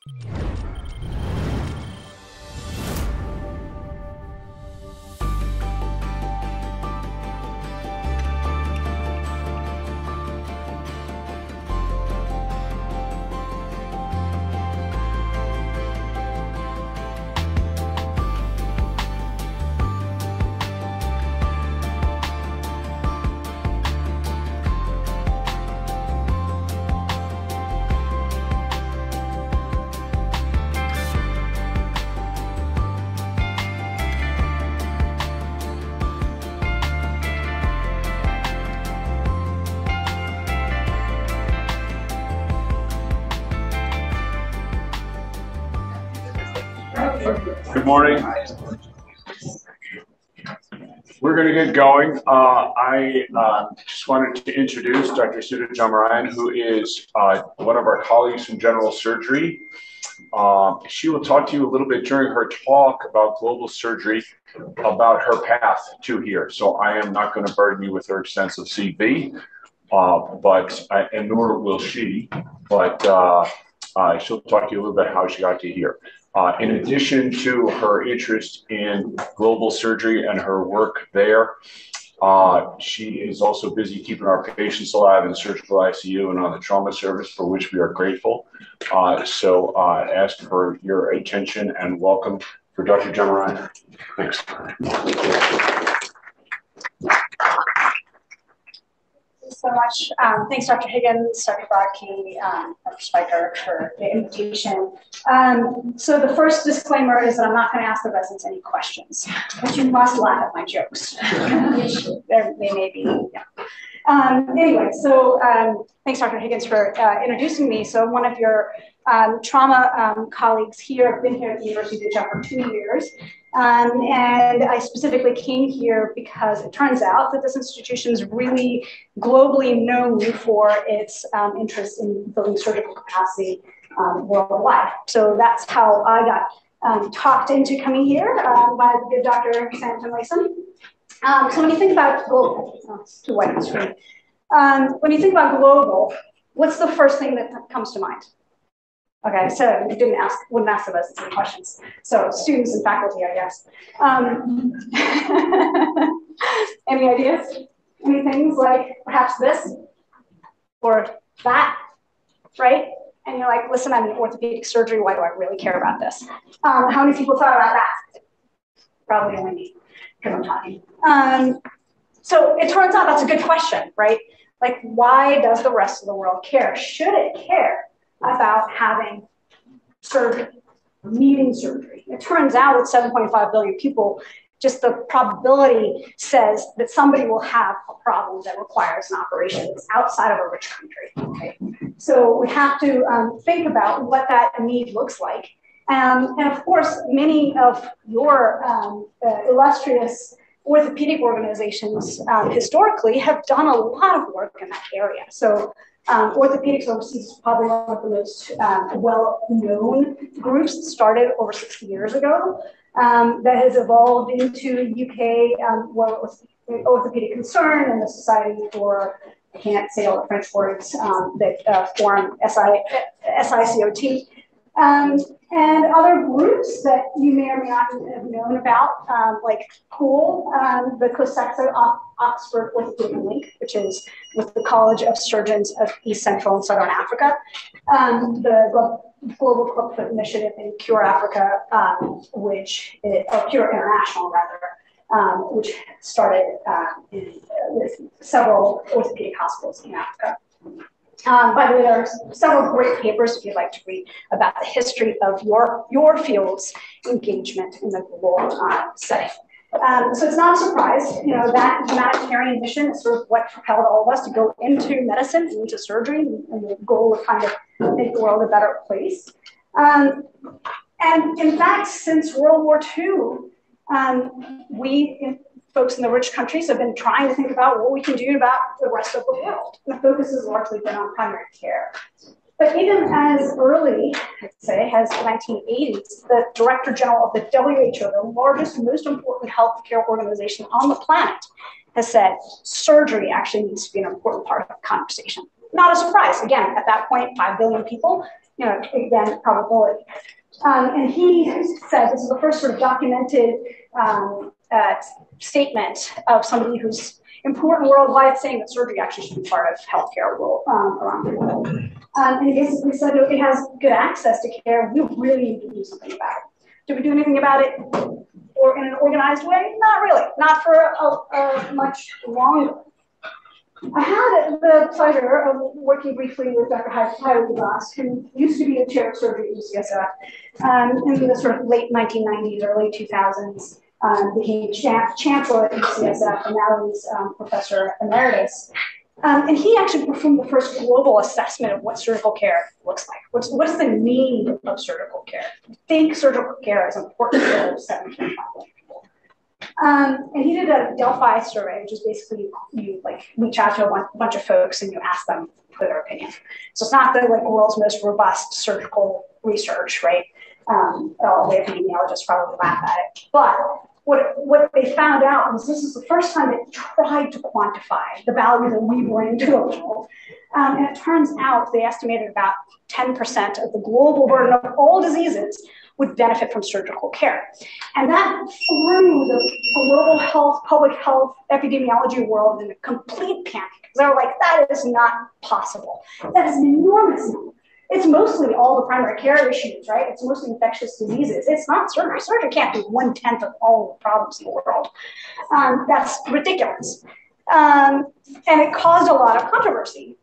Good morning. We're going to get going. I just wanted to introduce Dr. Sudha Jayaraman, who is one of our colleagues from general surgery. She will talk to you a little bit during her talk about global surgery, about her path to here. So I am not going to burden you with her extensive CV, and nor will she, but she'll talk to you a little bit how she got to here. In addition to her interest in global surgery and her work there, she is also busy keeping our patients alive in the surgical ICU and on the trauma service, for which we are grateful. So ask for your attention and welcome for Dr. Jayaraman. Thanks. So much. Thanks, Dr. Higgins, Dr. Brodke, Dr. Spiker, for the invitation. So the first disclaimer is that I'm not going to ask the residents any questions, but you must laugh at my jokes. They may be, yeah. Anyway, so thanks, Dr. Higgins, for introducing me. So I'm one of your trauma colleagues here. I've been here at the University of Dept for 2 years. And I specifically came here because it turns out that this institution is really globally known for its interest in building surgical capacity worldwide. So that's how I got talked into coming here by the good Dr. Santon Layson. So when you think about global, it's too white on the screen. When you think about global, what's the first thing that comes to mind? Okay, so you wouldn't ask of us any questions. So students and faculty, I guess. Any ideas? Any things like perhaps this or that, right? And you're like, listen, I'm in orthopedic surgery. Why do I really care about this? How many people thought about that? Probably only me, because I'm talking. So it turns out that's a good question, right? Like, why does the rest of the world care? Should it care about having surgery, needing surgery? It turns out with 7.5 billion people, just the probability says that somebody will have a problem that requires an operation that's outside of a rich country. Okay? So we have to think about what that need looks like. And of course, many of your illustrious orthopedic organizations historically have done a lot of work in that area. So Orthopaedics overseas is probably one of the most well-known groups that started over 60 years ago that has evolved into UK Orthopedic Concern and the Society for, I can't say all the French words, that form SICOT. And other groups that you may or may not have known about, like COOL, the COSEXA Oxford Orthopedic Link, which is with the College of Surgeons of East Central and Southern Africa, the Global Clubfoot Initiative in Cure Africa, or Cure International rather, which started with several orthopedic hospitals in Africa. By the way, there are several great papers if you'd like to read about the history of your field's engagement in the global setting. So it's not a surprise, that humanitarian mission is sort of what propelled all of us to go into medicine and into surgery, and the goal of kind of make the world a better place. And in fact, since World War II, folks in the rich countries have been trying to think about what we can do about the rest of the world. And the focus has largely been on primary care. But even as early, I'd say, as the 1980s, the Director General of the WHO, the largest and most important healthcare organization on the planet, has said surgery actually needs to be an important part of the conversation. Not a surprise. Again, at that point, 5 billion people, again, probability. And he said this is the first sort of documented statement of somebody who's important worldwide, saying that surgery actually should be part of healthcare around the world. And he basically said, if it has good access to care, we really need to do something about it. Did we do anything about it or in an organized way? Not really, not for a much longer. I had the pleasure of working briefly with Dr. Heidi Voss, who used to be the chair of surgery at UCSF in the sort of late 1990s, early 2000s. Became chancellor at UCSF, and now he's professor emeritus. And he actually performed the first global assessment of what surgical care looks like. What is the need of surgical care? I think surgical care is important for 7.5 million people. And he did a Delphi survey, which is basically you like reach out to a bunch of folks and you ask them for their opinion. So it's not the world's most robust surgical research, right? All the epidemiologists probably laugh at it, but what they found out was this is the first time they tried to quantify the value that we bring to the world. And it turns out they estimated about 10% of the global burden of all diseases would benefit from surgical care. And that threw the global health, public health, epidemiology world in a complete panic. Because they were like, that is not possible. That is an enormous number. It's mostly all the primary care issues, right? It's mostly infectious diseases. It's not surgery. Surgery can't be 1/10 of all the problems in the world. That's ridiculous. And it caused a lot of controversy.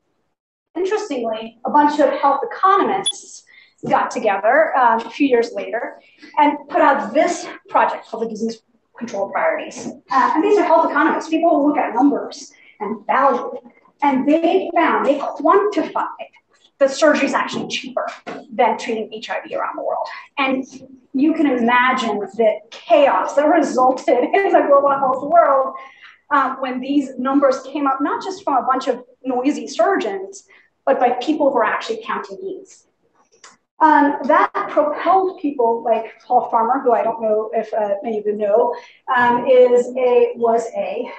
Interestingly, a bunch of health economists got together a few years later and put out this project called the Disease Control Priorities. And these are health economists, people who look at numbers and value. And they quantified that surgery is actually cheaper than treating HIV around the world. And you can imagine the chaos that resulted in the global health world when these numbers came up, not just from a bunch of noisy surgeons, but by people who are actually counting needs. That propelled people like Paul Farmer, who I don't know if many of you know, was a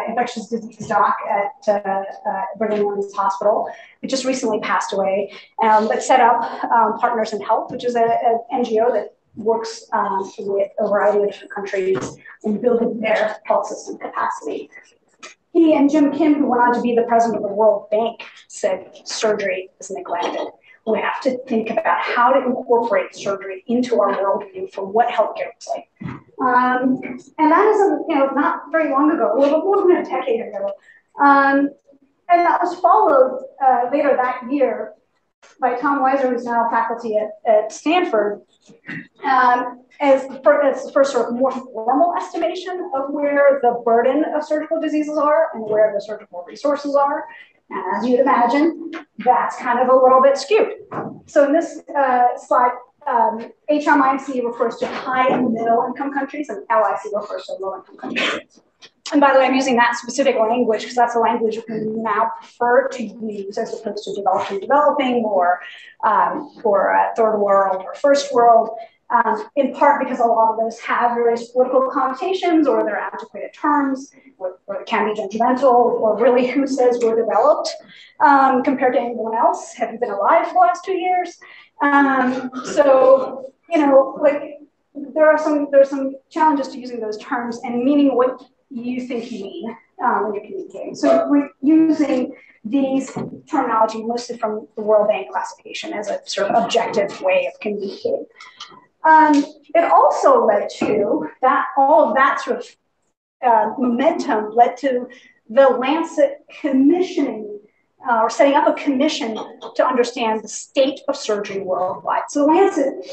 infectious disease doc at Brigham and Women's Hospital. He just recently passed away, but set up Partners in Health, which is an NGO that works with a variety of different countries in building their health system capacity. He and Jim Kim, who went on to be the president of the World Bank, said surgery is neglected. We have to think about how to incorporate surgery into our worldview for what healthcare looks like. And that is, not very long ago, a little more than a decade ago. And that was followed later that year by Tom Weiser, who's now faculty at Stanford, as the first sort of more formal estimation of where the burden of surgical diseases are and where the surgical resources are. And as you'd imagine, that's kind of a little bit skewed. So in this slide, HMIC refers to high and middle income countries, and LIC refers to low income countries. And by the way, I'm using that specific language because that's a language we now prefer to use as opposed to developing or third world or first world. In part because a lot of those have various political connotations or they're antiquated terms, or they can be judgmental, or really who says we're developed compared to anyone else. Have you been alive for the last 2 years? So, there's some challenges to using those terms and meaning what you think you mean when you're communicating. So we're using these terminology mostly from the World Bank classification as a sort of objective way of communicating. It also led to that, all of that sort of momentum led to the Lancet commissioning or setting up a commission to understand the state of surgery worldwide. So Lancet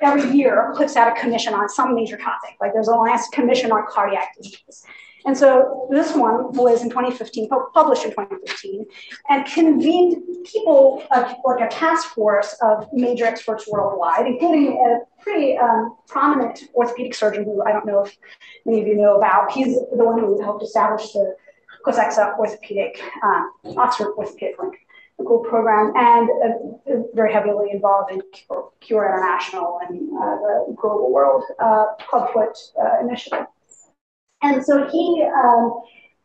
every year puts out a commission on some major topic. Like there's a Lancet commission on cardiac disease. And so this one was in 2015, published in 2015, and convened people like a task force of major experts worldwide, including a pretty prominent orthopedic surgeon who I don't know if many of you know about. He's the one who helped establish the COSAXA orthopedic, Oxford Orthopedic Clinical Program, and very heavily involved in Cure International and the Global World Clubfoot Initiative. And so he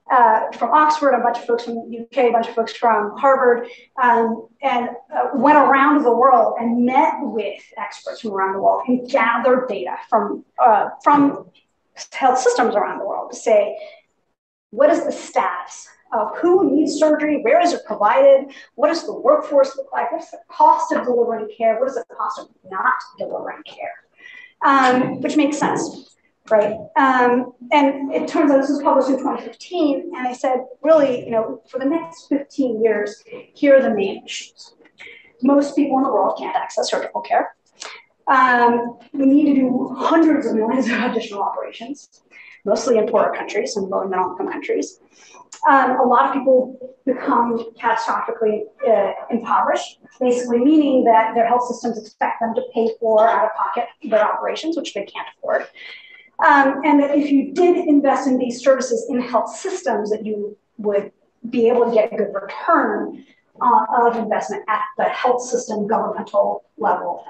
from Oxford, a bunch of folks from the UK, a bunch of folks from Harvard, and went around the world and met with experts from around the world and gathered data from health systems around the world to say, what is the status of who needs surgery? Where is it provided? What does the workforce look like? What's the cost of delivering care? What is the cost of not delivering care? Which makes sense, right? And it turns out this was published in 2015, and they said, really, for the next 15 years, here are the main issues. Most people in the world can't access surgical care. We need to do hundreds of millions of additional operations, mostly in poorer countries and low and middle income countries. A lot of people become catastrophically impoverished, basically meaning that their health systems expect them to pay for out of pocket their operations, which they can't afford. And that if you did invest in these services in health systems, that you would be able to get a good return of investment at the health system governmental level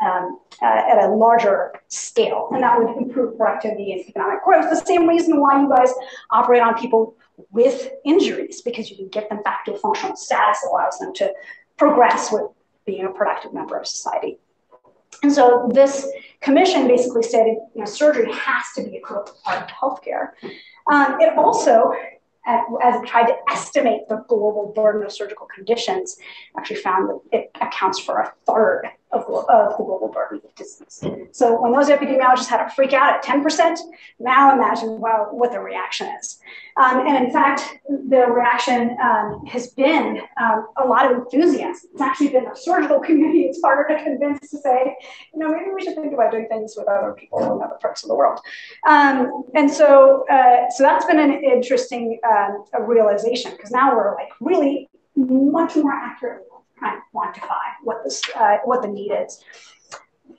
at a larger scale. And that would improve productivity and economic growth. The same reason why you guys operate on people with injuries, because you can get them back to a functional status that allows them to progress with being a productive member of society. And so this commission basically stated, surgery has to be a critical part of healthcare. It also, as it tried to estimate the global burden of surgical conditions, actually found that it accounts for a third of the global burden of disease. So when those epidemiologists had to freak out at 10%, now imagine what the reaction is. And in fact, the reaction has been a lot of enthusiasm. It's actually been the surgical community it's harder to convince to say, maybe we should think about doing things with other people in other parts of the world. And so that's been an interesting realization, because now we're like really much more accurately trying to quantify what the need is.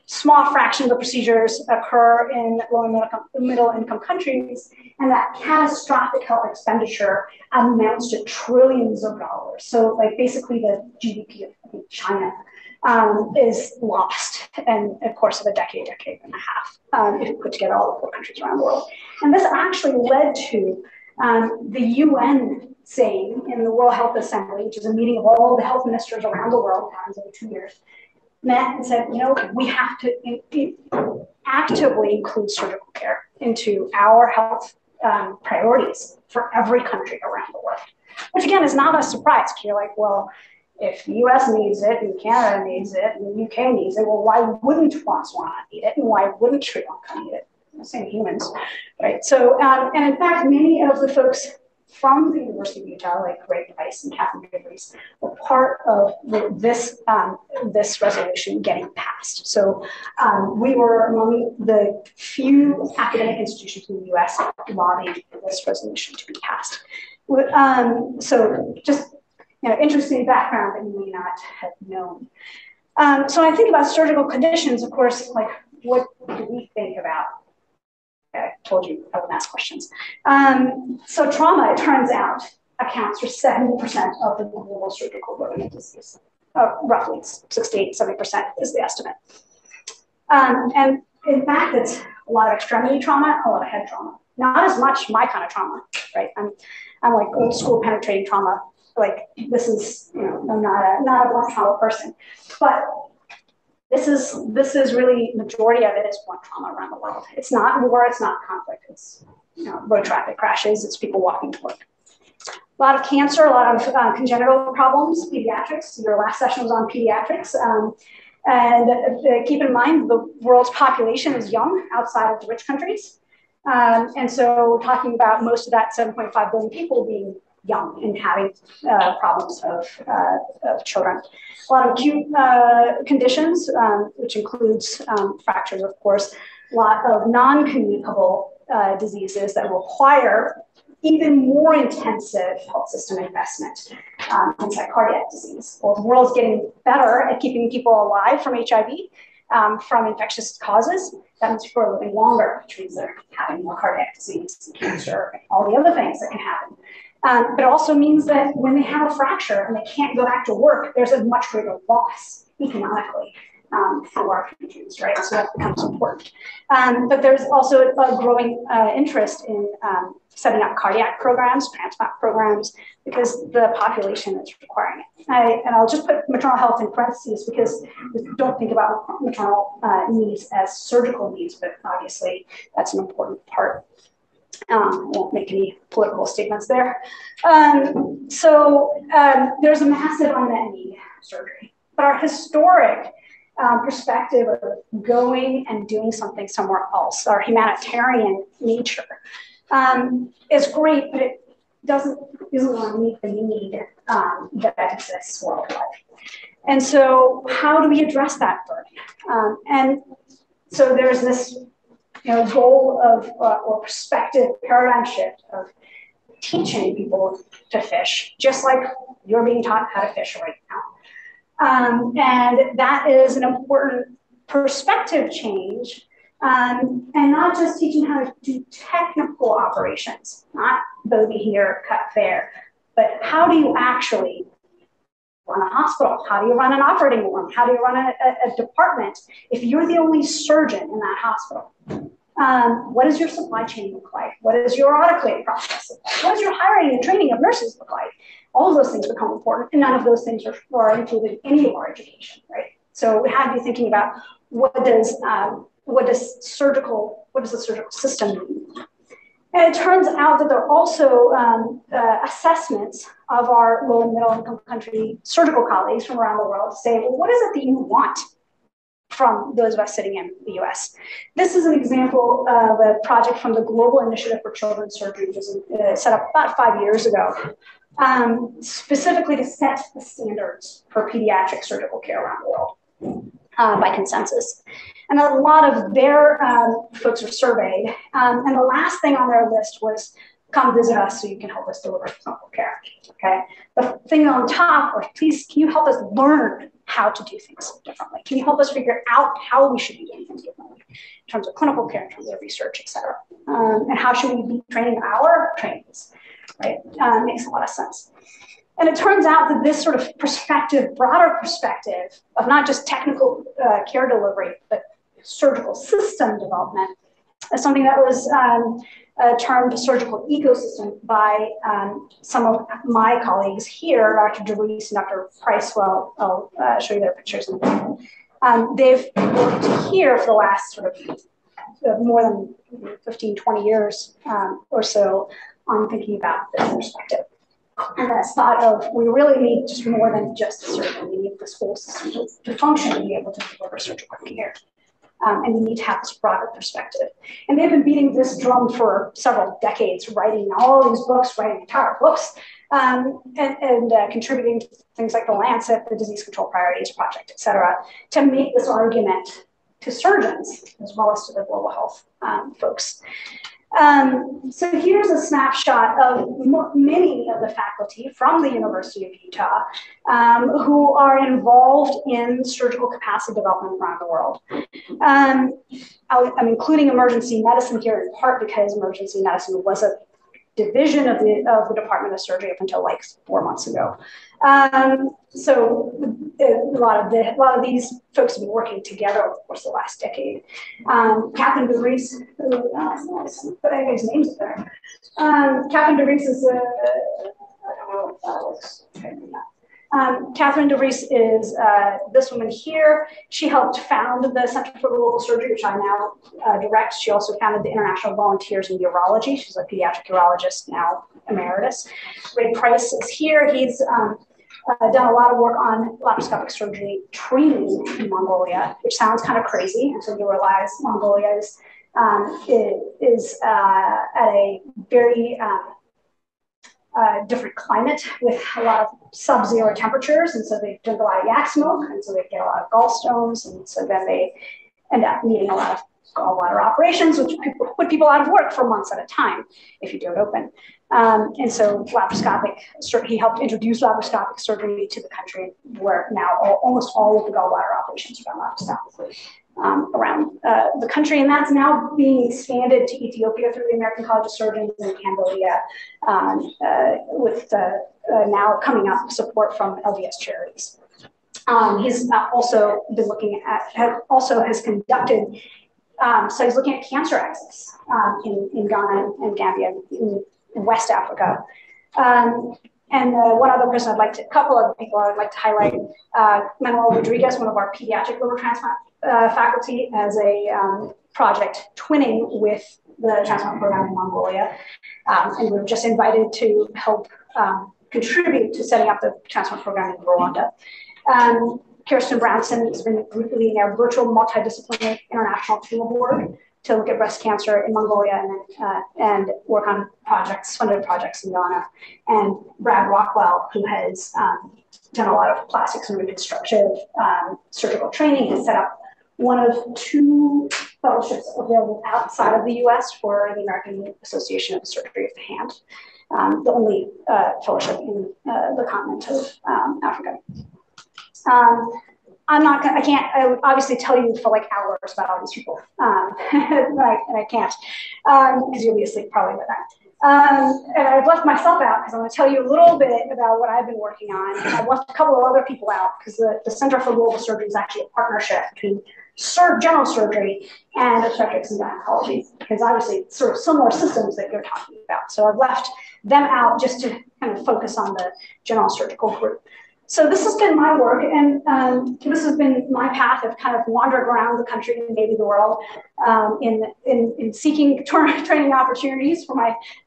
Small fraction of the procedures occur in low and middle income countries, and that catastrophic health expenditure amounts to trillions of dollars. So like basically the GDP of China is lost in the course of a decade and a half, if you put together all the poor countries around the world. And this actually led to the UN saying in the World Health Assembly, which is a meeting of all the health ministers around the world, happens every 2 years, met and said, we have to actively include surgical care into our health priorities for every country around the world. Which again is not a surprise, because you're like, well, if the US needs it and Canada needs it and the UK needs it, well, why wouldn't Botswana need it and why wouldn't Sri Lanka need it? Same humans, right? So, and in fact, many of the folks from the University of Utah, like Ray Price and Catherine Givries, were part of this resolution getting passed. So we were among the few academic institutions in the US lobbying for this resolution to be passed. So just interesting background that you may not have known. So when I think about surgical conditions, of course, like what do we think about? I told you I would ask questions. So trauma, it turns out, accounts for 70% of the global surgical burden of disease. Roughly 68, 70% is the estimate. And in fact, it's a lot of extremity trauma, a lot of head trauma. Not as much my kind of trauma, right? I'm like old school penetrating trauma. Like this is, I'm not a blunt trauma person, but this is really, majority of it is blunt trauma around the world. It's not war, it's not conflict. It's road traffic crashes, it's people walking to work. A lot of cancer, a lot of congenital problems, pediatrics. Your last session was on pediatrics. And keep in mind, the world's population is young outside of the rich countries. And so we're talking about most of that 7.5 billion people being young and having problems of children. A lot of acute conditions, which includes fractures, of course, a lot of non-communicable diseases that require even more intensive health system investment, things like cardiac disease. Well, the world's getting better at keeping people alive from HIV, from infectious causes. That means people are living longer, which means they're having more cardiac disease, cancer, all the other things that can happen. But it also means that when they have a fracture and they can't go back to work, there's a much greater loss economically for our countries, right? So that becomes important. But there's also a growing interest in setting up cardiac programs, transplant programs, because the population is requiring it. And I'll just put maternal health in parentheses because we don't think about maternal needs as surgical needs, but obviously that's an important part. Won't make any political statements there. There's a massive unmet need for surgery, but our historic perspective of going and doing something somewhere else, our humanitarian nature, is great, but it isn't going to meet the need that exists worldwide. And so how do we address that burden? And so there's this goal of or perspective paradigm shift of teaching people to fish, just like you're being taught how to fish right now. And that is an important perspective change, and not just teaching how to do technical operations, not bogey here, cut there, but how do you actually run a hospital? How do you run an operating room? How do you run a department if you're the only surgeon in that hospital? What does your supply chain look like? What does your autoclave process look like? What does your hiring and training of nurses look like? All of those things become important, and none of those things are included in any of our education, right? So we have to be thinking about what does the surgical system mean? And it turns out that there are also assessments of our low and middle income country surgical colleagues from around the world to say, well, what is it that you want from those of us sitting in the US? This is an example of a project from the Global Initiative for Children's Surgery, which was set up about 5 years ago, specifically to set the standards for pediatric surgical care around the world by consensus. And a lot of their folks were surveyed. And the last thing on their list was, come visit us so you can help us deliver clinical care, okay? The thing on top, or please, can you help us learn how to do things differently? Can you help us figure out how we should be doing things differently in terms of clinical care, in terms of research, et cetera? And how should we be training our trainees, right? Makes a lot of sense. And it turns out that this sort of perspective, broader perspective of not just technical care delivery, but surgical system development is something that was termed surgical ecosystem by some of my colleagues here, Dr. DeReese and Dr. Price. Well, I'll show you their pictures in a minute. They've worked here for the last sort of more than 15, 20 years or so on thinking about this perspective. And that's thought of, we really need just more than just a surgeon. We need this whole system to function and be able to deliver surgical care. And we need to have this broader perspective. And they've been beating this drum for several decades, writing all these books, writing entire books, and contributing to things like the Lancet, the Disease Control Priorities Project, et cetera, to make this argument to surgeons as well as to the global health folks. So here's a snapshot of many of the faculty from the University of Utah who are involved in surgical capacity development around the world. I'm including emergency medicine here in part because emergency medicine was a division of the Department of Surgery up until like 4 months ago. So a lot of these folks have been working together over the course of the last decade. Catherine DeVries, put anybody's names up there. Catherine DeVries is Catherine DeVries is this woman here. She helped found the Center for Global Surgery, which I now direct. She also founded the International Volunteers in Urology. She's a pediatric urologist, now emeritus. Ray Price is here. He's done a lot of work on laparoscopic surgery training in Mongolia, which sounds kind of crazy until you realize Mongolia is at a very different climate with a lot of sub-zero temperatures, and so they drink a lot of yak smoke, and so they get a lot of gallstones, and so then they end up needing a lot of gallbladder operations, which put people out of work for months at a time if you do it open. And so he helped introduce laparoscopic surgery to the country, where now almost all of the gallbladder operations are done laparoscopically around the country. And that's now being expanded to Ethiopia through the American College of Surgeons and Cambodia, with now coming up support from LDS charities. He's also been looking at, also has conducted, so he's looking at cancer access in Ghana and Gambia in West Africa. And one other person a couple of people I'd like to highlight, Manuel Rodriguez, one of our pediatric liver transplant faculty, has a project twinning with the transplant program in Mongolia. And we were just invited to help contribute to setting up the transplant program in Rwanda. Kirsten Brownson has been leading our virtual multidisciplinary international tumor board to look at breast cancer in Mongolia and work on funded projects in Ghana. And Brad Rockwell, who has done a lot of plastics and reconstructive surgical training, has set up one of 2 fellowships available outside of the US for the American Association of Surgery of the Hand, the only fellowship in the continent of Africa. I can't obviously tell you for like hours about all these people, and I can't, because you'll be asleep probably by then. And I've left myself out because I'm going to tell you a little bit about what I've been working on. And I've left a couple of other people out because the Center for Global Surgery is actually a partnership between general surgery and obstetrics and gynecology, because obviously sort of similar systems that you're talking about. So I've left them out just to kind of focus on the general surgical group. So this has been my work, and this has been my path of kind of wandering around the country and maybe the world in seeking training opportunities for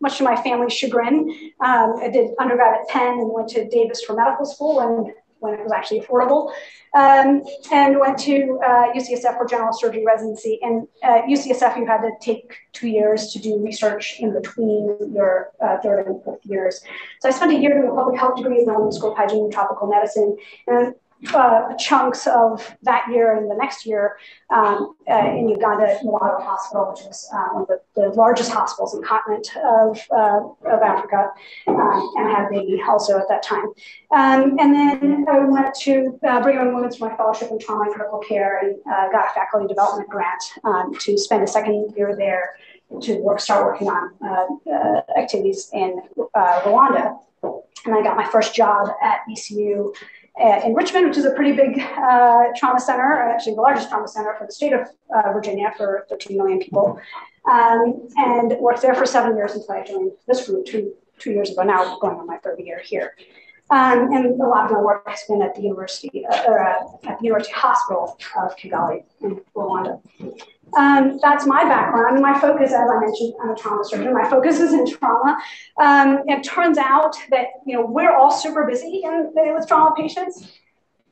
much to my family's chagrin. I did undergrad at Penn and went to Davis for medical school when it was actually affordable, and went to UCSF for general surgery residency. And at UCSF, you had to take 2 years to do research in between your 3rd and 4th years. So I spent a year doing a public health degree in the London School of Hygiene and Tropical Medicine, and chunks of that year and the next year in Uganda at Malawi Hospital, which is one of the largest hospitals in the continent of Africa, and I had a baby also at that time. And then I went to Brigham and Women's for my fellowship in trauma and critical care, and got a faculty development grant to spend a second year there to start working on activities in Rwanda. And I got my first job at ECU in Richmond, which is a pretty big trauma center, actually the largest trauma center for the state of Virginia for 13 million people, and worked there for 7 years until I joined this group two years ago, now going on my 3rd year here. And a lot of my work has been at the University Hospital of Kigali in Rwanda. That's my background. My focus, as I mentioned, I'm a trauma surgeon. My focus is in trauma. It turns out that we're all super busy with trauma patients.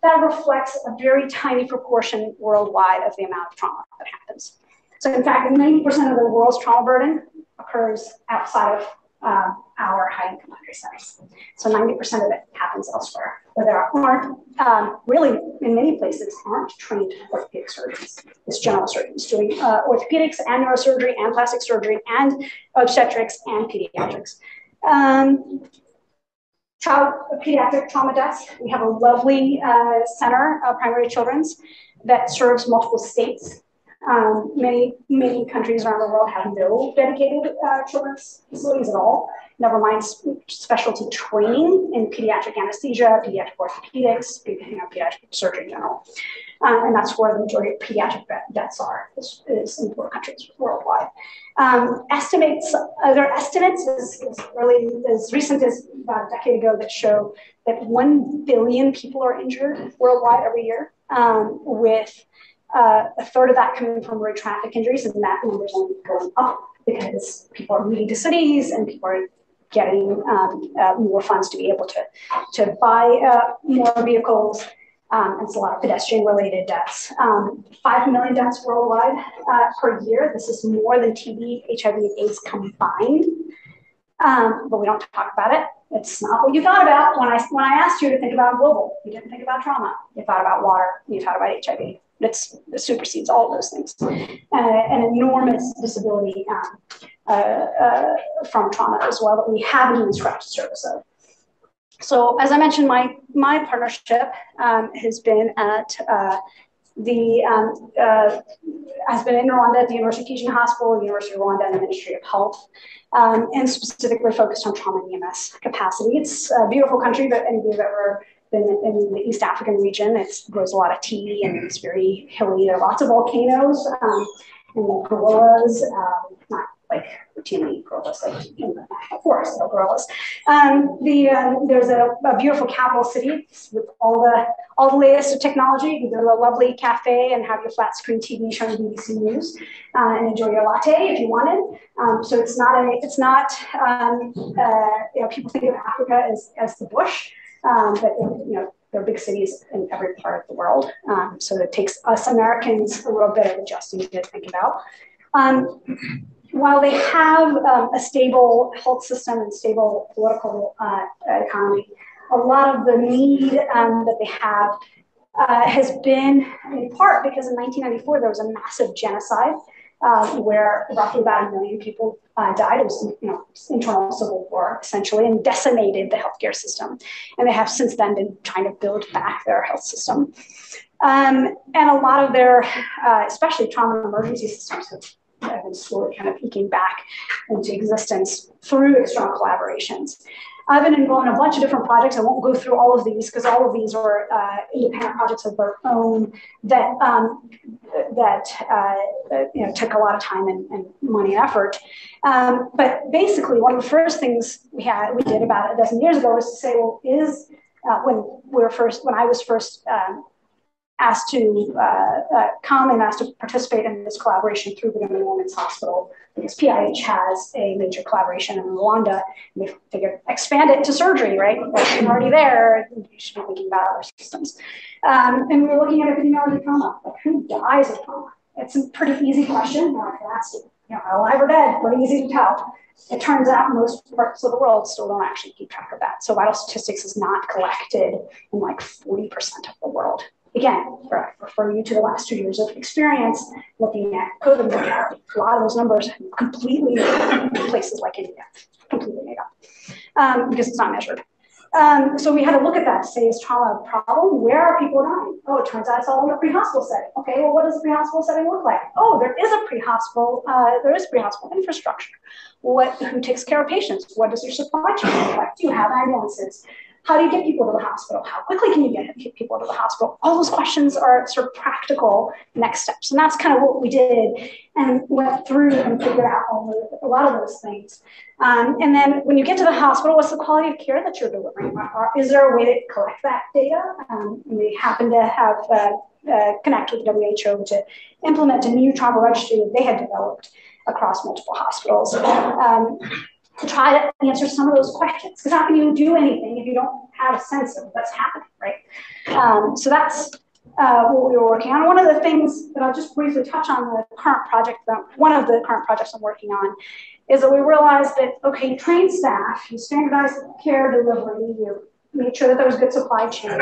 That reflects a very tiny proportion worldwide of the amount of trauma that happens. So in fact, 90% of the world's trauma burden occurs outside of our high-income country settings. So 90% of it happens elsewhere, where there aren't, really, in many places, aren't trained orthopedic surgeons. It's general surgeons doing orthopedics and neurosurgery and plastic surgery and obstetrics and pediatrics. Pediatric trauma deaths. We have a lovely center, Primary Children's, that serves multiple states. Many countries around the world have no dedicated children's facilities at all, never mind specialty training in pediatric anesthesia, pediatric orthopedics, pediatric surgery in general. And that's where the majority of pediatric deaths are, is in poor countries worldwide. Estimates is really as recent as about a decade ago that show that 1 billion people are injured worldwide every year, with a third of that coming from road traffic injuries, and that number is only going up because people are moving to cities and people are getting more funds to be able to buy more vehicles. And it's a lot of pedestrian-related deaths. 5 million deaths worldwide per year. This is more than TB, HIV, and AIDS combined. But we don't talk about it. It's not what you thought about when I asked you to think about global. You didn't think about trauma. You thought about water. You thought about HIV. It supersedes all of those things. An enormous disability from trauma as well that we haven't even scratched the surface of. So as I mentioned, my partnership has been at has been in Rwanda at the University of Teaching Hospital, the University of Rwanda, and the Ministry of Health, and specifically focused on trauma and EMS capacity. It's a beautiful country, but any of you have ever been in the East African region. It grows a lot of tea and it's very hilly. There are lots of volcanoes and gorillas, not like routinely gorillas, like in the national forest, no gorillas. There's a beautiful capital city with all the latest technology. You can go to a lovely cafe and have your flat screen TV showing BBC News and enjoy your latte if you wanted. So it's not people think of Africa as the bush, but there are big cities in every part of the world. So it takes us Americans a little bit of adjusting to think about. While they have a stable health system and stable political economy, a lot of the need that they have has been in part because in 1994 there was a massive genocide where roughly about 1 million people died. It was internal civil war essentially, and decimated the healthcare system. And they have since then been trying to build back their health system. And a lot of their, especially trauma and emergency systems, have been slowly kind of peeking back into existence through external collaborations. I've been involved in a bunch of different projects. I won't go through all of these because all of these are independent projects of their own that took a lot of time and money and effort. But basically, one of the first things we did about a dozen years ago was to say, well, when I was first asked to come and asked to participate in this collaboration through Brigham and Women's Hospital, because PIH has a major collaboration in Rwanda, and we figured expand it to surgery, right? Like you're already there, you should be thinking about other systems. And we were looking at epidemiology of trauma, like who dies of trauma? It's a pretty easy question. That's alive or dead, pretty easy to tell. It turns out most parts of the world still don't actually keep track of that. So vital statistics is not collected in like 40% of the world. Again, refer you to the last 2 years of experience looking at COVID mortality. A lot of those numbers completely made up in places like India, completely made up because it's not measured. So we had to look at that, say, is trauma a problem? Where are people dying? Oh, it turns out it's all in the pre-hospital setting. Okay, well, what does a pre-hospital setting look like? Oh, there is pre-hospital infrastructure. Who takes care of patients? What does your supply chain look like? Do you have ambulances? How do you get people to the hospital? How quickly can you get people to the hospital? All those questions are sort of practical next steps. And that's kind of what we did and went through and figured out a lot of those things. And then when you get to the hospital, what's the quality of care that you're delivering? Is there a way to collect that data? We happen to have connect with the WHO to implement a new trauma registry that they had developed across multiple hospitals. To try to answer some of those questions. Because how can you do anything if you don't have a sense of what's happening, right? So that's what we were working on. One of the things that I'll just briefly touch on the current project, one of the current projects I'm working on, is that we realized that, okay, you train staff, you standardize care delivery, you make sure that there's good supply chain.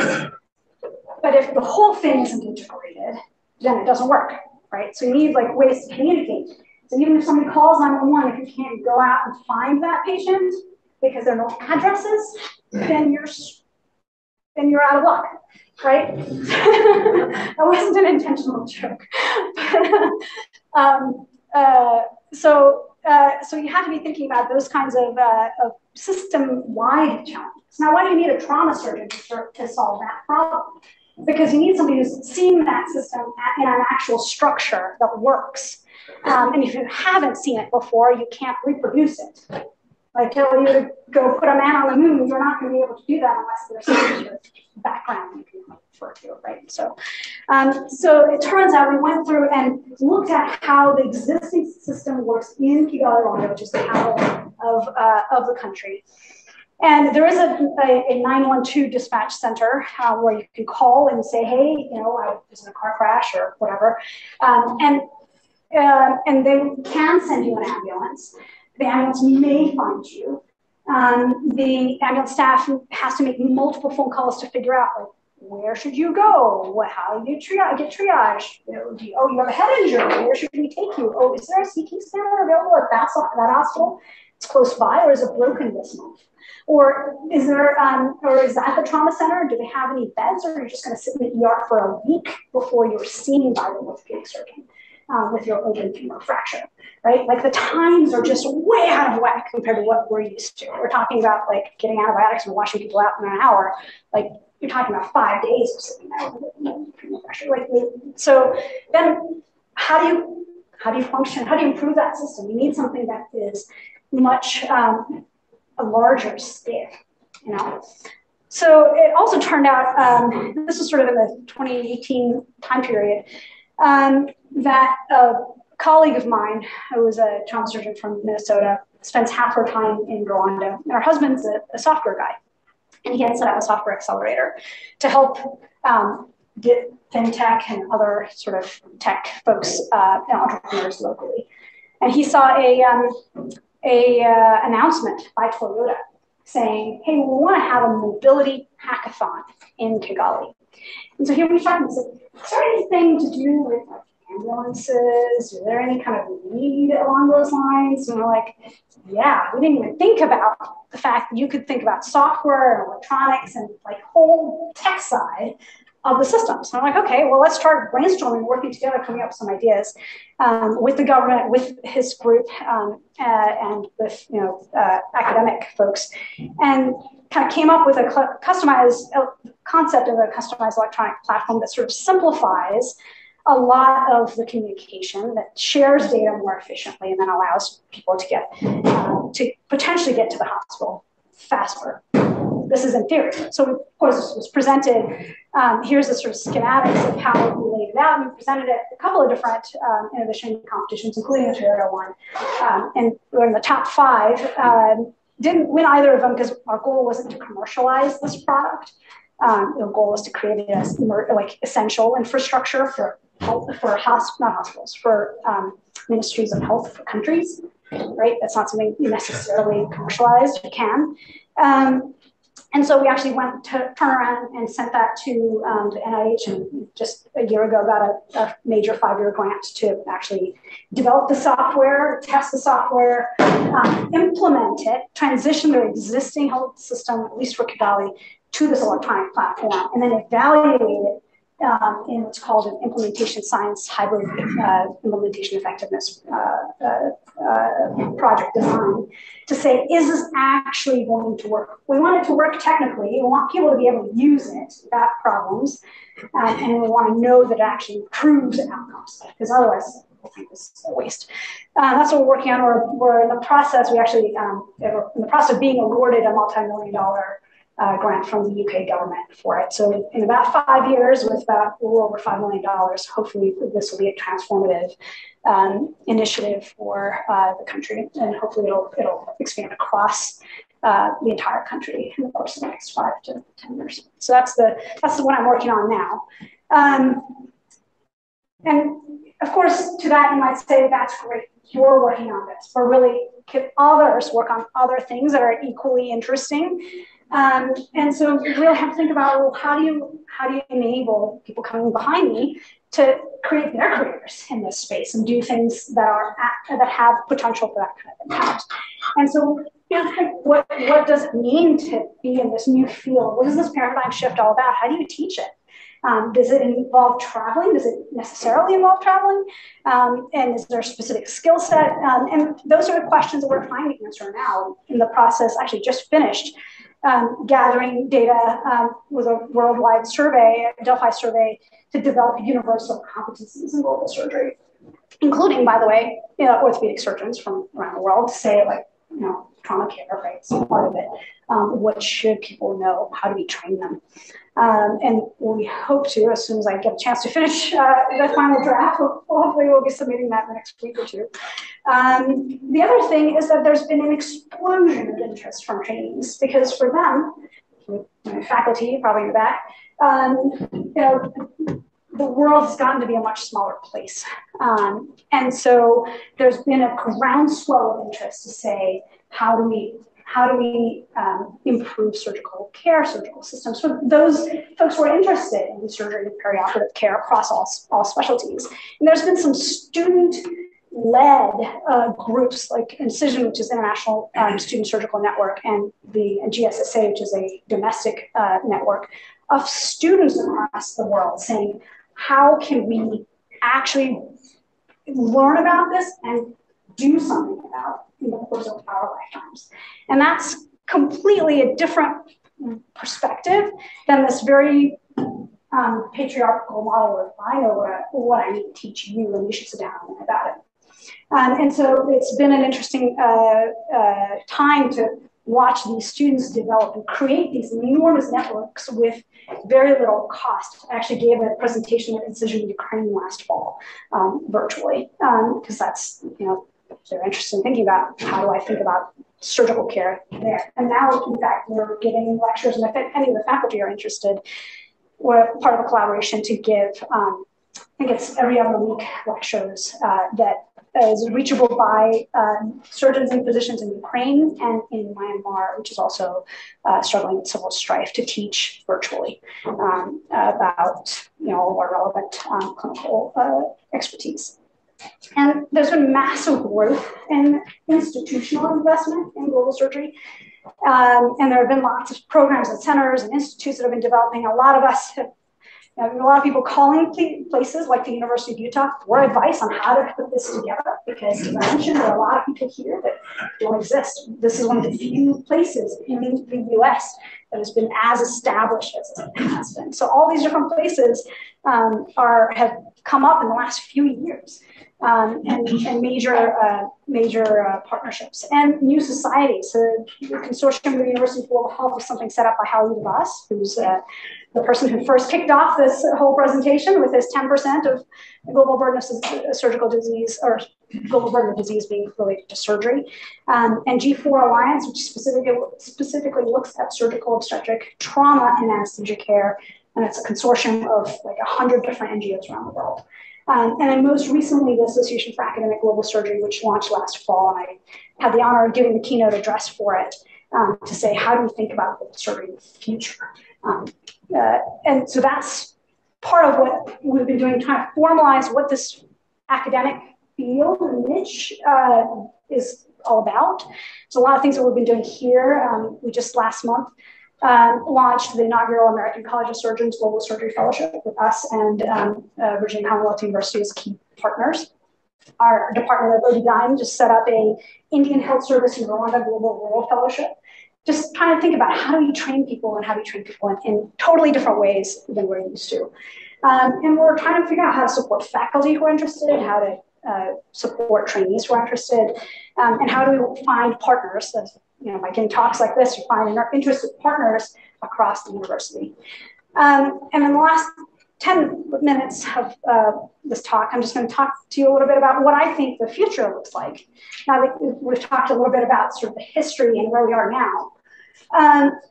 But if the whole thing isn't integrated, then it doesn't work, right? So you need like ways to communicate. So even if somebody calls 911, if you can't go out and find that patient because there are no addresses, then you're out of luck, right? That wasn't an intentional joke. So you have to be thinking about those kinds of system-wide challenges. Now, why do you need a trauma surgeon to solve that problem? Because you need somebody who's seen that system in an actual structure that works. And if you haven't seen it before, you can't reproduce it. I tell you to go put a man on the moon, you're not going to be able to do that unless there's some sort of background you can refer to, right? So it turns out we went through and looked at how the existing system works in Kigali, Rwanda, which is the capital of the country. And there is a 912 dispatch center where you can call and say, hey, I was in a car crash or whatever. And they can send you an ambulance. The ambulance may find you. The ambulance staff has to make multiple phone calls to figure out, like, where should you go? How do you get triage? You have a head injury. Where should we take you? Oh, is there a CT scanner available at that hospital? It's close by, or is it broken this month? Or is that the trauma center? Do they have any beds, or are you just going to sit in the ER for a week before you're seen by the orthopedic surgeon with your open femur fracture, right? Like the times are just way out of whack compared to what we're used to. We're talking about like getting antibiotics and washing people out in an hour. Like you're talking about 5 days of sitting there with pressure. Like, so then how do you function? How do you improve that system? You need something that is much a larger scale, you know. So it also turned out, this was sort of in the 2018 time period, that a colleague of mine, who was a trauma surgeon from Minnesota, spends half her time in Rwanda, and her husband's a software guy, and he had set up a software accelerator to help get fintech and other sort of tech folks and entrepreneurs locally. And he saw a announcement by Toyota saying, hey, we want to have a mobility hackathon in Kigali. And so he reached out and said, is there anything to do with like ambulances? Is there any kind of need along those lines? And we're like, yeah, we didn't even think about the fact that you could think about software and electronics and like whole tech side of the system. So I'm like, okay, well, let's start brainstorming, working together, coming up with some ideas with the government, with his group, and with academic folks, and kind of came up with a customized concept of a customized electronic platform that sort of simplifies a lot of the communication, that shares data more efficiently, and then allows people to get to potentially get to the hospital faster. This is in theory. So, of course, this was presented. Here's the sort of schematics of how we laid it out. And we presented it at a couple of different innovation competitions, including the Toyota one. And we're in the top 5. Didn't win either of them because our goal wasn't to commercialize this product. The goal was to create it as like essential infrastructure for health, for not hospitals, for ministries of health for countries. Right? That's not something you necessarily commercialize. You can. And so we actually went to turn around and sent that to the NIH, and just a year ago got a major 5-year grant to actually develop the software, test the software, implement it, transition their existing health system, at least for Kigali, to this electronic platform, and then evaluate it in what's called an implementation science hybrid implementation effectiveness project design, to say, is this actually going to work? We want it to work technically. We want people to be able to use it without problems. And we want to know that it actually improves outcomes, because otherwise I think this is a waste. That's what we're working on. We're in the process. We actually, in the process of being awarded a multi-million-dollar grant from the UK government for it. So in about 5 years, with about a little over $5 million, hopefully this will be a transformative initiative for the country, and hopefully it'll expand across the entire country in the course of the next 5 to 10 years. So that's the one I'm working on now. And of course, to that you might say, that's great, you're working on this, but really, can others work on other things that are equally interesting? And so we really have to think about, well, how do you enable people coming behind me to create their careers in this space and do things that have potential for that kind of impact? And so, what does it mean to be in this new field? What is this paradigm shift all about? How do you teach it? Does it involve traveling? Does it necessarily involve traveling? And is there a specific skill set? And those are the questions that we're trying to answer now in the process. Actually, just finished gathering data with a worldwide survey, a Delphi survey, to develop universal competencies in global surgery, including, by the way, orthopedic surgeons from around the world, to say, like, trauma care, right? It's part of it. What should people know? How do we train them? And we hope to, as soon as I get a chance to finish the final draft, hopefully we'll be submitting that in the next week or 2. The other thing is that there's been an explosion of interest from trainees, because for them, faculty probably in the back, the world has gotten to be a much smaller place. And so there's been a groundswell of interest to say, how do we improve surgical care, surgical systems for those folks who are interested in surgery and perioperative care across all specialties. And there's been some student-led groups like Incision, which is International Student Surgical Network, and the GSSA, which is a domestic network of students across the world, saying, how can we actually learn about this and do something about it in the course of our lifetimes? And that's completely a different perspective than this very patriarchal model of I know what I need to teach you and you should sit down and learn about it. And so it's been an interesting time to watch these students develop and create these enormous networks with very little cost. I actually gave a presentation at Incision Ukraine last fall, virtually, because that's, they're interested in thinking about how do I think about surgical care there. And now, in fact, we're giving lectures, and if any of the faculty are interested, we're part of a collaboration to give, I think it's every other week lectures that is reachable by surgeons and physicians in Ukraine and in Myanmar, which is also struggling with civil strife, to teach virtually about more relevant clinical expertise. And there's been massive growth in institutional investment in global surgery. And there have been lots of programs and centers and institutes that have been developing. A lot of us have, a lot of people calling places like the University of Utah for advice on how to put this together, because as I mentioned, there are a lot of people here that don't exist. This is one of the few places in the US that has been as established as it has been. So all these different places have come up in the last few years. And major partnerships and new societies. So the consortium of the University of Global Health was something set up by Howie DeVos, who's the person who first kicked off this whole presentation with his 10% of the global burden of surgical disease, or global burden of disease being related to surgery. And G4 Alliance, which specifically looks at surgical obstetric trauma and anesthesia care. And it's a consortium of like 100 different NGOs around the world. And then most recently, the Association for Academic Global Surgery, which launched last fall, and I had the honor of giving the keynote address for it to say, how do we think about global surgery in the future? And so that's part of what we've been doing, trying to formalize what this academic field and niche is all about. So a lot of things that we've been doing here. We just last month launched the inaugural American College of Surgeons Global Surgery Fellowship with us and Virginia Commonwealth University as key partners. Our Department of OB/GYN just set up a Indian Health Service in Rwanda Global Rural Fellowship. Just trying to think about how do you train people and how do you train people in totally different ways than we're used to. And we're trying to figure out how to support faculty who are interested, how to support trainees who are interested, and how do we find partners. By getting talks like this, you find interested partners across the university. And in the last 10 minutes of this talk, I'm just going to talk to you a little bit about what I think the future looks like. Now that we've talked a little bit about sort of the history and where we are now.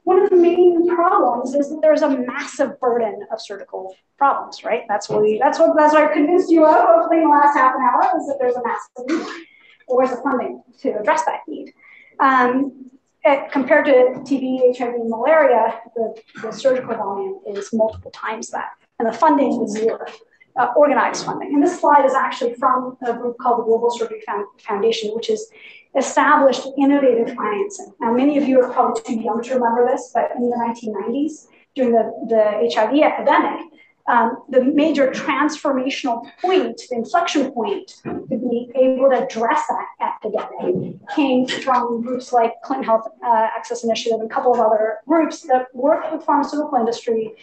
One of the main problems is that there's a massive burden of surgical problems, right? That's what I convinced you of hopefully in the last half an hour, is that there's a massive need. Well, where's the funding to address that need? Compared to TB, HIV, and malaria, the surgical volume is multiple times that. And the funding is zero, organized funding. And this slide is actually from a group called the Global Surgery Foundation, which has established innovative financing. Now, many of you are probably too young to remember this, but in the 1990s, during the HIV epidemic, the major transformational point, the inflection point to be able to address that epidemic came from groups like Clinton Health Access Initiative and a couple of other groups that worked with pharmaceutical industry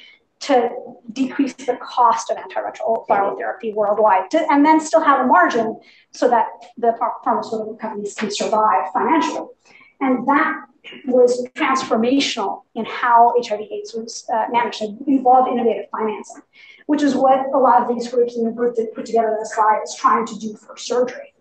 to decrease the cost of antiretroviral therapy worldwide, and then still have a margin so that the pharmaceutical companies can survive financially. And that was transformational in how HIV/AIDS was managed. It involved innovative financing, which is what a lot of these groups and the group that put together this slide is trying to do for surgery.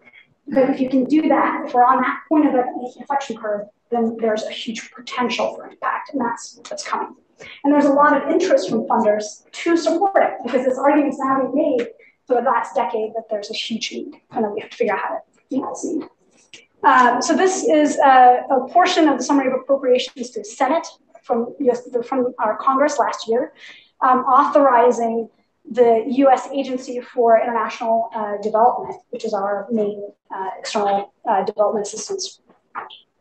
But if you can do that, if we're on that point of the inflection curve, then there's a huge potential for impact, and that's coming. And there's a lot of interest from funders to support it, because this argument's now being made for the last decade that there's a huge need, and then we have to figure out how to meet this need. So this is a portion of the summary of appropriations to the Senate from our Congress last year, authorizing the U.S. Agency for International Development, which is our main external development assistance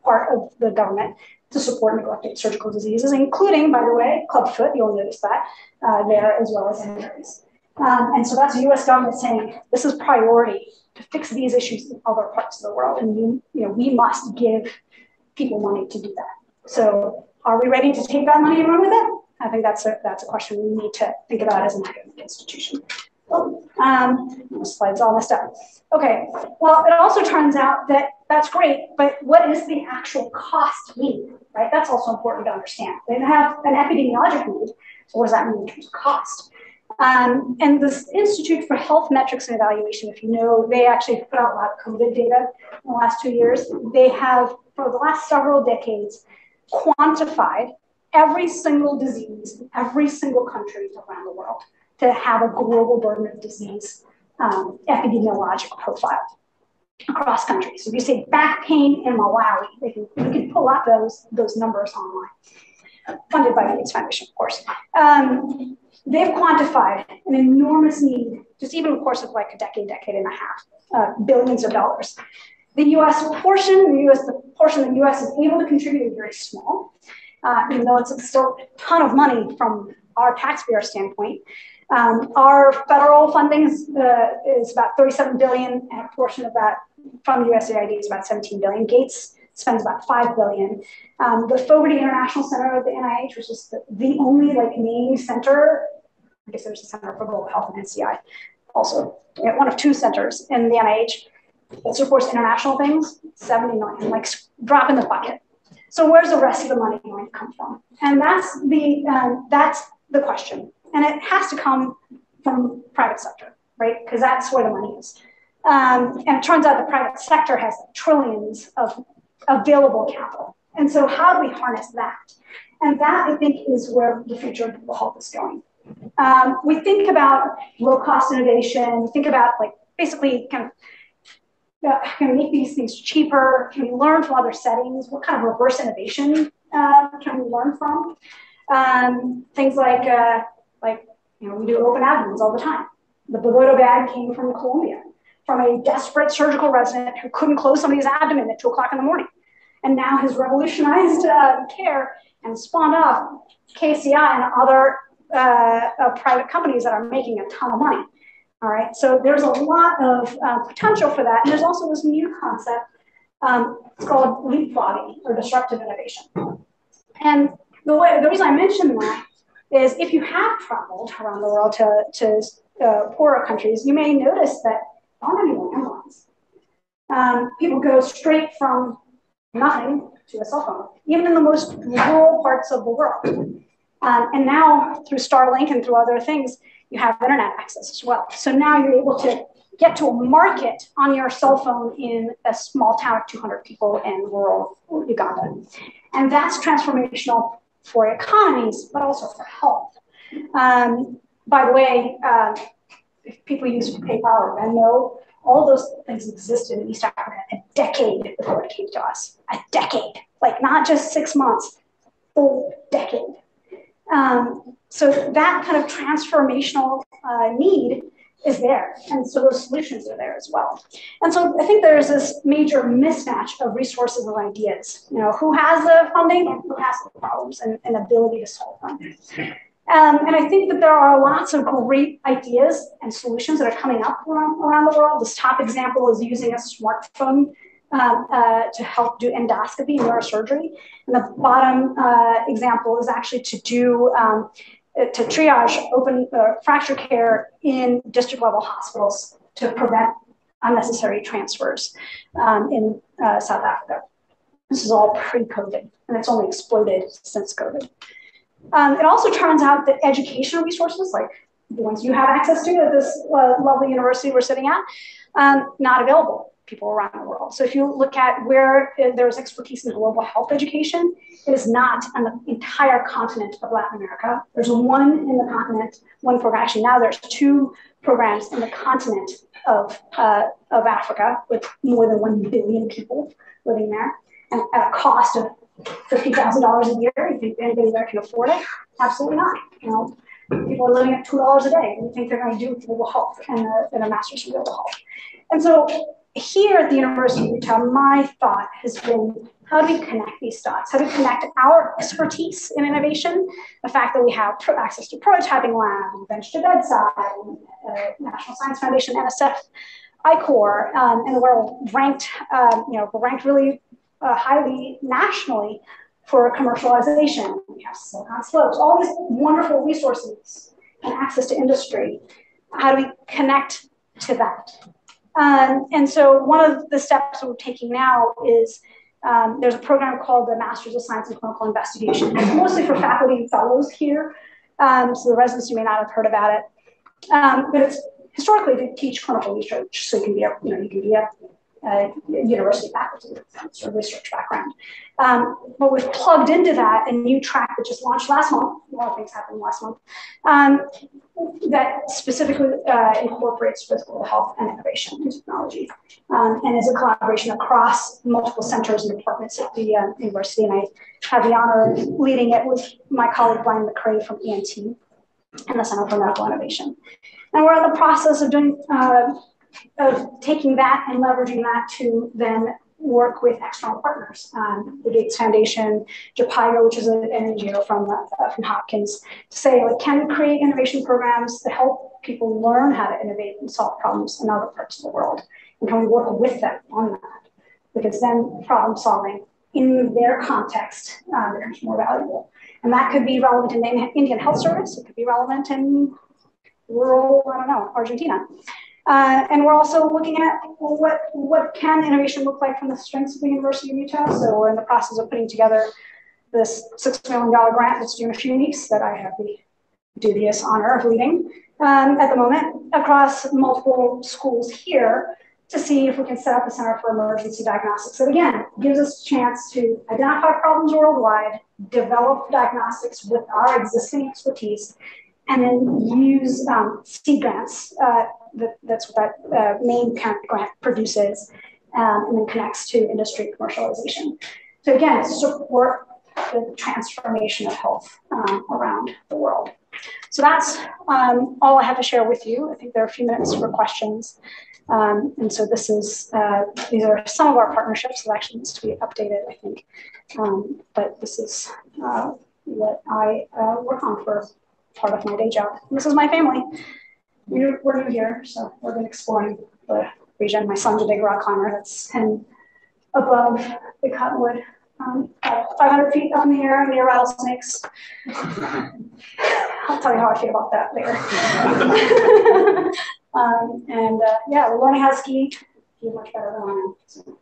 part of the government, to support neglected surgical diseases, including, by the way, clubfoot, you'll notice that there, as well as injuries. And so that's the U.S. government saying, this is priority to fix these issues in other parts of the world, and we must give people money to do that. So Are we ready to take that money and run with it? I think that's a question we need to think about as an academic institution. Slides all messed up. Okay, well, it also turns out that that's great, but what is the actual cost need, right? That's also important to understand. They have an epidemiologic need, so what does that mean in terms of cost? And this Institute for Health Metrics and Evaluation, if you know, they actually put out a lot of COVID data in the last 2 years. They have, for the last several decades, quantified every single disease in every single country around the world to have a global burden of disease epidemiologic profile across countries. So if you say back pain in Malawi, you can pull up those numbers online, funded by the AIDS Foundation, of course. They've quantified an enormous need, just even in the course of like a decade and a half, billions of dollars. The portion the US is able to contribute is very small, even though it's still a ton of money from our taxpayer standpoint. Our federal funding is about 37 billion, and a portion of that from USAID is about 17 billion. Gates spends about 5 billion. The Fogarty International Center of the NIH, which is the only named center, I guess there's a Center for Global Health and NCI, also one of 2 centers in the NIH that supports international things, 70 million, drop in the bucket. So where's the rest of the money going to come from? And that's the question. And it has to come from private sector, right? Because that's where the money is. And it turns out the private sector has trillions of available capital. And so how do we harness that? And that, I think, is where the future of global health is going. We think about low-cost innovation. We think about, basically kind of, can we make these things cheaper? Can we learn from other settings? What kind of reverse innovation can we learn from? Things we do open abdomens all the time. The Bogoto bag came from Colombia, from a desperate surgical resident who couldn't close somebody's abdomen at 2 o'clock in the morning, and now has revolutionized care and spawned off KCI and other private companies that are making a ton of money. All right, so there's a lot of potential for that, and there's also this new concept. It's called leapfrogging or disruptive innovation. And the reason I mention that is if you have traveled around the world to poorer countries, you may notice that there aren't any landlines. People go straight from nothing to a cell phone, even in the most rural parts of the world. And now through Starlink and through other things, you have internet access as well. So now you're able to get to a market on your cell phone in a small town of 200 people in rural Uganda. And that's transformational for economies, but also for health. By the way, if people use PayPal or Venmo, all those things existed in East Africa a decade before it came to us. A decade, not just 6 months, full decade. So that kind of transformational need is there. And so those solutions are there as well. And so I think there's this major mismatch of resources and ideas. Who has the funding and who has the problems and ability to solve them. And I think that there are lots of great ideas and solutions that are coming up around the world. This top example is using a smartphone to help do endoscopy, neurosurgery. And the bottom example is actually to triage open fracture care in district level hospitals to prevent unnecessary transfers in South Africa. This is all pre-COVID, and it's only exploded since COVID. It also turns out that educational resources, like the ones you have access to at this lovely university we're sitting at, not available to people around the world. So if you look at where there's expertise in global health education, it is not on the entire continent of Latin America. There's one in the continent, one program. Actually, now there's 2 programs in the continent of Africa with more than 1 billion people living there, and at a cost of $50,000 a year. You think anybody there can afford it? Absolutely not. People are living at $2 a day. What do you think they're going to do with global health and a master's in global health? And so here at the University of Utah, my thought has been, how do we connect these dots? How do we connect our expertise in innovation, the fact that we have access to prototyping lab, bench to bedside, National Science Foundation, NSF, ICOR, and we're ranked, really highly nationally for commercialization. We have Silicon Slopes, all these wonderful resources and access to industry. How do we connect to that? And so one of the steps we're taking now is there's a program called the Masters of Science in Clinical Investigation. It's mostly for faculty and fellows here. So the residents, you may not have heard about it. But it's historically to teach clinical research. So you can be a university faculty with sort of research background. But we've plugged into that a new track that just launched last month. A lot of things happened last month. That specifically incorporates physical health and innovation and technology, and is a collaboration across multiple centers and departments at the university. And I have the honor of leading it with my colleague Brian McCrae from ENT and the Center for Medical Innovation. And we're in the process of doing of taking that and leveraging that to then work with external partners, the Gates Foundation, JPIGO, which is an NGO from Hopkins, to say, like, can we create innovation programs to help people learn how to innovate and solve problems in other parts of the world? And can we work with them on that? Because then problem solving in their context becomes more valuable. And that could be relevant in the Indian Health Service. It could be relevant in rural, I don't know, Argentina. And we're also looking at what can innovation look like from the strengths of the University of Utah. So we're in the process of putting together this $6 million grant that's due in a few weeks that I have the dubious honor of leading at the moment across multiple schools here to see if we can set up a Center for Emergency Diagnostics. So again, gives us a chance to identify problems worldwide, develop diagnostics with our existing expertise, and then use seed grants. That's what that main parent grant produces, and then connects to industry commercialization. So again, support the transformation of health around the world. So that's all I have to share with you. I think there are a few minutes for questions. And so this is, these are some of our partnerships that actually needs to be updated, I think. But this is what I work on for part of my day job. And this is my family. We're new here, so we're been exploring the region. My son's a big rock climber. That's 10 above the cottonwood, 500 feet up in the air near rattlesnakes. I'll tell you how I feel about that later. Yeah, we're learning how to ski. You're much better than I am. So.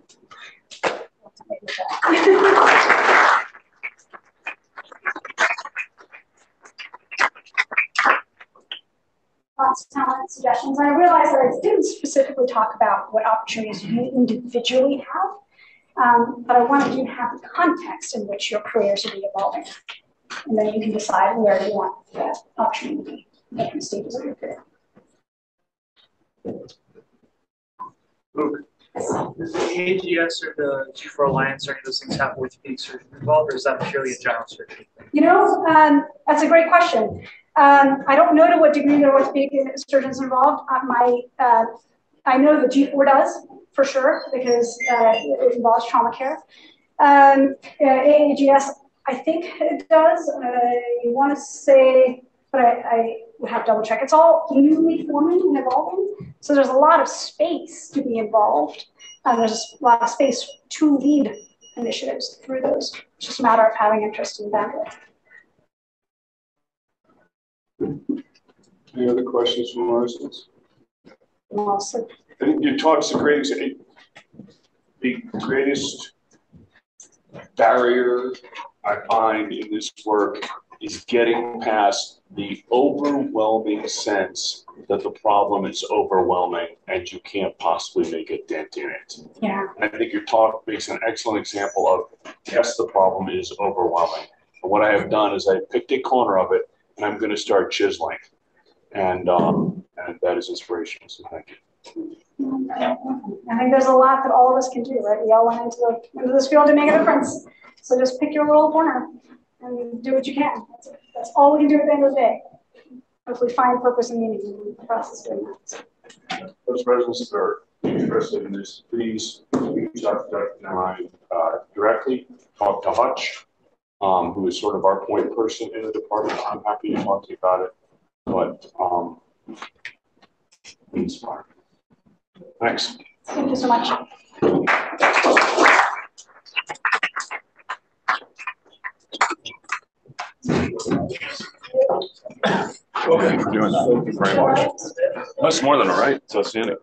Lots of talent suggestions. And I realized that I didn't specifically talk about what opportunities you individually have, but I wanted you to have the context in which your careers will be evolving. And then you can decide where you want that opportunity to be at different stages of your career. Luke, does the AGS or the G4 Alliance or any of those things have orthopedic surgeon involved, or is that purely a general surgery? You know, that's a great question. I don't know to what degree there are orthopedic surgeons involved. I know the G4 does, for sure, because it involves trauma care. AAGS, I think it does. I want to say, but I would have to double check. It's all newly forming and evolving, so there's a lot of space to be involved. There's a lot of space to lead initiatives through those. It's just a matter of having interest in bandwidth. Any other questions from our residents? Awesome. I think your talk's a great example. The greatest barrier I find in this work is getting past the overwhelming sense that the problem is overwhelming and you can't possibly make a dent in it. Yeah. I think your talk makes an excellent example of, yes, the problem is overwhelming. But what I have done is I picked a corner of it and I'm going to start chiseling. And that is inspirational, so thank you. I think there's a lot that all of us can do, right? We all went into this field to make a difference. So just pick your little corner and do what you can. That's all we can do at the end of the day. Hopefully find purpose and meaning in the process of doing that. Those residents that are interested in this, please reach out to Dr. Jayaraman directly. Talk to Hutch, who is sort of our point person in the department. I'm happy to talk to you about it. But please, Mark. Thanks. Thank you so much. Thank you for doing that. Thank you very much. That's more than all right. It's outstanding.